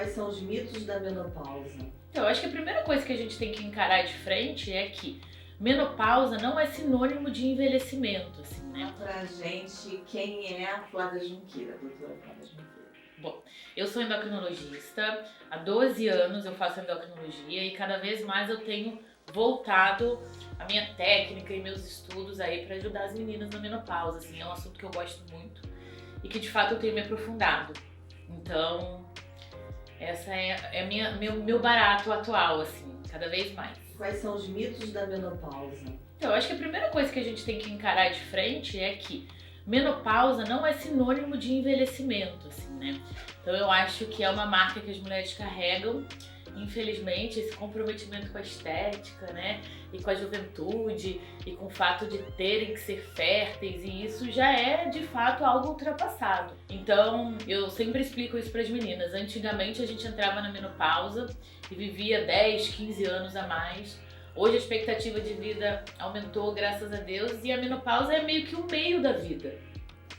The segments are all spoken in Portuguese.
Quais são os mitos da menopausa? Então, eu acho que a primeira coisa que a gente tem que encarar de frente é que menopausa não é sinônimo de envelhecimento, assim, né? Pra gente, quem é a Flávia Junqueira, a doutora Flávia Junqueira? Bom, eu sou endocrinologista, há 12 anos eu faço endocrinologia e cada vez mais eu tenho voltado a minha técnica e meus estudos aí para ajudar as meninas na menopausa, assim, é um assunto que eu gosto muito e que de fato eu tenho me aprofundado. Então, essa é meu barato atual, assim, cada vez mais. Quais são os mitos da menopausa? Então, eu acho que a primeira coisa que a gente tem que encarar de frente é que menopausa não é sinônimo de envelhecimento, assim, né? Então eu acho que é uma marca que as mulheres carregam, infelizmente, esse comprometimento com a estética, né? E com a juventude, e com o fato de terem que ser férteis, e isso já é, de fato, algo ultrapassado. Então, eu sempre explico isso para as meninas. Antigamente a gente entrava na menopausa e vivia 10, 15 anos a mais. Hoje a expectativa de vida aumentou, graças a Deus, e a menopausa é meio que o meio da vida,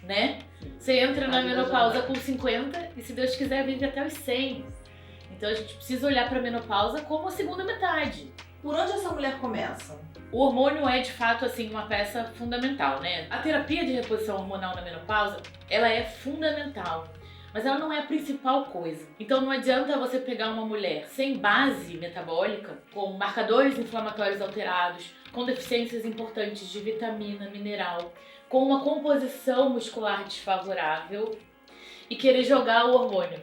né? Você entra na menopausa com 50 e, se Deus quiser, vive até os 100. Então a gente precisa olhar para a menopausa como a segunda metade. Por onde essa mulher começa? O hormônio é, de fato, assim, uma peça fundamental, né? A terapia de reposição hormonal na menopausa, ela é fundamental. Mas ela não é a principal coisa. Então não adianta você pegar uma mulher sem base metabólica, com marcadores inflamatórios alterados, com deficiências importantes de vitamina, mineral, com uma composição muscular desfavorável e querer jogar o hormônio.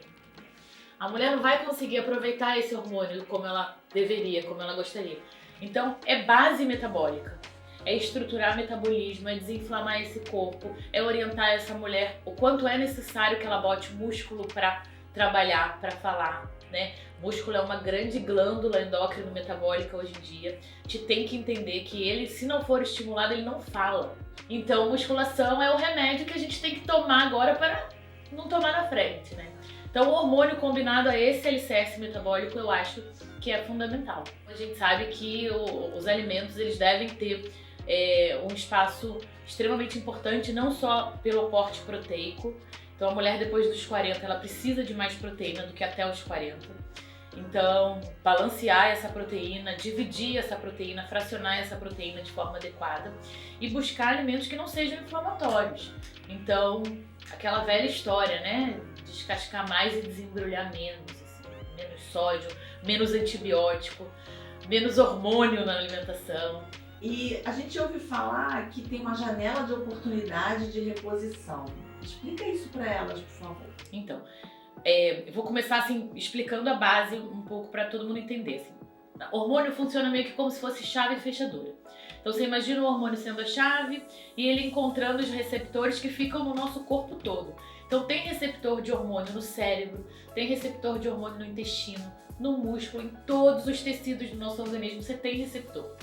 A mulher não vai conseguir aproveitar esse hormônio como ela deveria, como ela gostaria. Então é base metabólica. É estruturar metabolismo, é desinflamar esse corpo, é orientar essa mulher o quanto é necessário que ela bote músculo para trabalhar, para falar, né? Músculo é uma grande glândula endócrino-metabólica hoje em dia. A gente tem que entender que ele, se não for estimulado, ele não fala. Então, musculação é o remédio que a gente tem que tomar agora para não tomar na frente, né? Então, o hormônio combinado a esse alicerce metabólico, eu acho que é fundamental. A gente sabe que os alimentos, eles devem ter um espaço extremamente importante, não só pelo aporte proteico. Então a mulher depois dos 40, ela precisa de mais proteína do que até os 40. Então, balancear essa proteína, dividir essa proteína, fracionar essa proteína de forma adequada e buscar alimentos que não sejam inflamatórios. Então, aquela velha história, né? Descascar mais e desembrulhar menos, assim, menos sódio, menos antibiótico, menos hormônio na alimentação. E a gente ouve falar que tem uma janela de oportunidade de reposição. Explica isso para elas, por favor. Então, eu vou começar assim, explicando a base um pouco para todo mundo entender. Assim. O hormônio funciona meio que como se fosse chave e fechadura. Então você imagina o hormônio sendo a chave e ele encontrando os receptores que ficam no nosso corpo todo. Então tem receptor de hormônio no cérebro, tem receptor de hormônio no intestino, no músculo, em todos os tecidos do nosso organismo você tem receptor.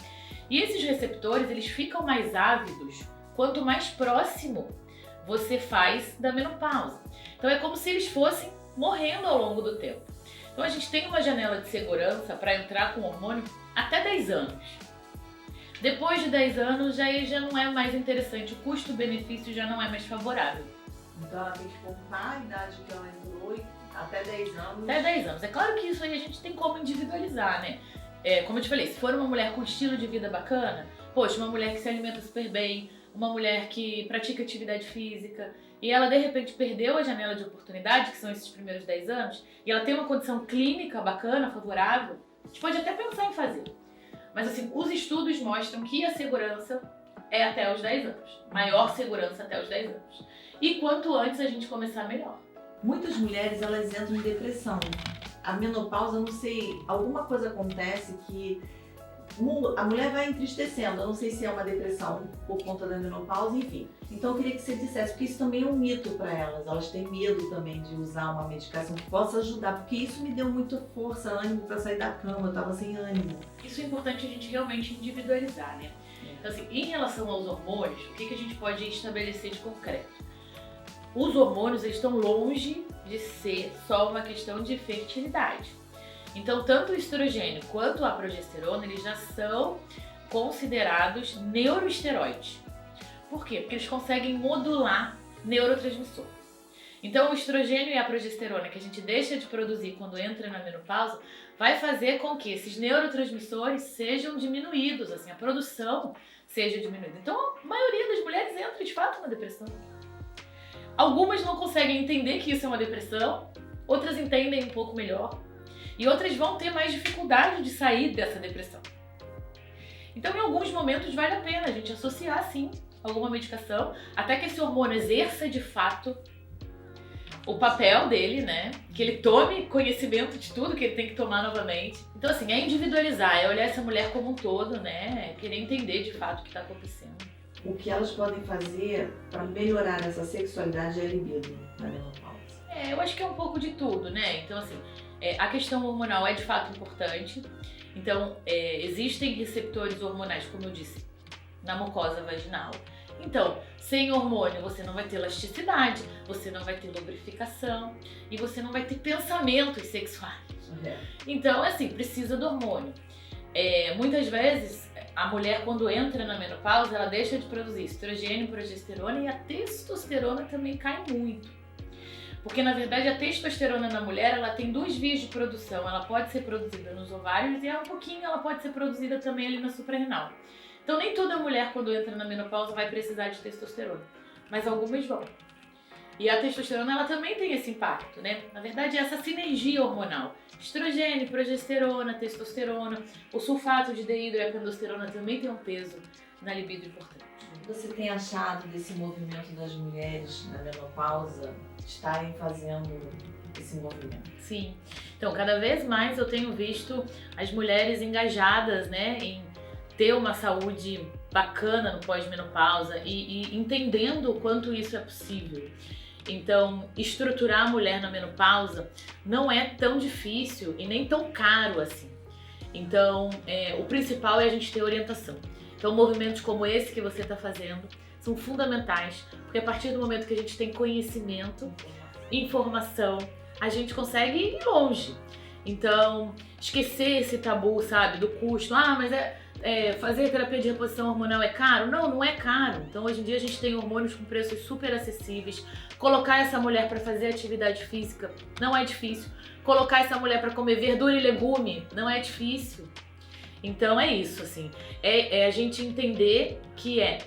E esses receptores, eles ficam mais ávidos quanto mais próximo você faz da menopausa. Então é como se eles fossem morrendo ao longo do tempo. Então a gente tem uma janela de segurança para entrar com hormônio até 10 anos. Depois de 10 anos já não é mais interessante, o custo-benefício já não é mais favorável. Então ela tem que contar a idade que ela entrou e até 10 anos. Até 10 anos. É claro que isso aí a gente tem como individualizar, né? Como eu te falei, se for uma mulher com estilo de vida bacana, poxa, uma mulher que se alimenta super bem, uma mulher que pratica atividade física, e ela de repente perdeu a janela de oportunidade, que são esses primeiros 10 anos, e ela tem uma condição clínica bacana, favorável, a gente pode até pensar em fazer. Mas assim, os estudos mostram que a segurança é até os 10 anos. Maior segurança até os 10 anos. E quanto antes a gente começar, melhor. Muitas mulheres, elas entram em depressão. A menopausa, eu não sei, alguma coisa acontece que a mulher vai entristecendo. Eu não sei se é uma depressão por conta da menopausa, enfim. Então eu queria que você dissesse, porque isso também é um mito para elas. Elas têm medo também de usar uma medicação que possa ajudar, porque isso me deu muita força, ânimo para sair da cama, eu tava sem ânimo. Isso é importante a gente realmente individualizar, né? Então assim, em relação aos hormônios, o que a gente pode estabelecer de concreto? Os hormônios, eles estão longe de ser só uma questão de fertilidade. Então, tanto o estrogênio quanto a progesterona, eles já são considerados neuroesteroides. Por quê? Porque eles conseguem modular neurotransmissor. Então o estrogênio e a progesterona que a gente deixa de produzir quando entra na menopausa vai fazer com que esses neurotransmissores sejam diminuídos, assim, a produção seja diminuída. Então a maioria das mulheres entra de fato na depressão. Algumas não conseguem entender que isso é uma depressão, outras entendem um pouco melhor e outras vão ter mais dificuldade de sair dessa depressão. Então em alguns momentos vale a pena a gente associar sim alguma medicação até que esse hormônio exerça de fato o papel dele, né? Que ele tome conhecimento de tudo que ele tem que tomar novamente. Então, assim, é individualizar, é olhar essa mulher como um todo, né? É querer entender de fato o que está acontecendo. O que elas podem fazer para melhorar essa sexualidade e a libido na menopausa? Eu acho que é um pouco de tudo, né? Então, assim, a questão hormonal é de fato importante. Então, existem receptores hormonais, como eu disse, na mucosa vaginal. Então, sem hormônio você não vai ter elasticidade, você não vai ter lubrificação e você não vai ter pensamentos sexuais. Então, assim, precisa do hormônio. Muitas vezes, a mulher quando entra na menopausa, ela deixa de produzir estrogênio, progesterona e a testosterona também cai muito. Porque, na verdade, a testosterona na mulher, ela tem duas vias de produção. Ela pode ser produzida nos ovários e um pouquinho ela pode ser produzida também ali na suprarrenal. Então nem toda mulher quando entra na menopausa vai precisar de testosterona, mas algumas vão. E a testosterona ela também tem esse impacto, né? Na verdade é essa sinergia hormonal. Estrogênio, progesterona, testosterona, o sulfato de dehidroepiandrosterona também tem um peso na libido importante. Você tem achado desse movimento das mulheres na menopausa estarem fazendo esse movimento? Sim. Então cada vez mais eu tenho visto as mulheres engajadas, né, em ter uma saúde bacana no pós-menopausa e entendendo o quanto isso é possível. Então, estruturar a mulher na menopausa não é tão difícil e nem tão caro assim. Então, o principal é a gente ter orientação. Então, movimentos como esse que você está fazendo são fundamentais, porque a partir do momento que a gente tem conhecimento, informação, a gente consegue ir longe. Então, esquecer esse tabu, sabe, do custo. Mas fazer terapia de reposição hormonal é caro? Não, não é caro. Então, hoje em dia a gente tem hormônios com preços super acessíveis. Colocar essa mulher para fazer atividade física não é difícil. Colocar essa mulher para comer verdura e legume não é difícil. Então, é isso, assim. É a gente entender que é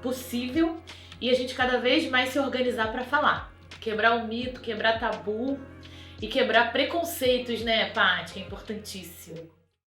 possível e a gente cada vez mais se organizar para falar. Quebrar o mito, quebrar tabu e quebrar preconceitos, né, Paty? Que é importantíssimo.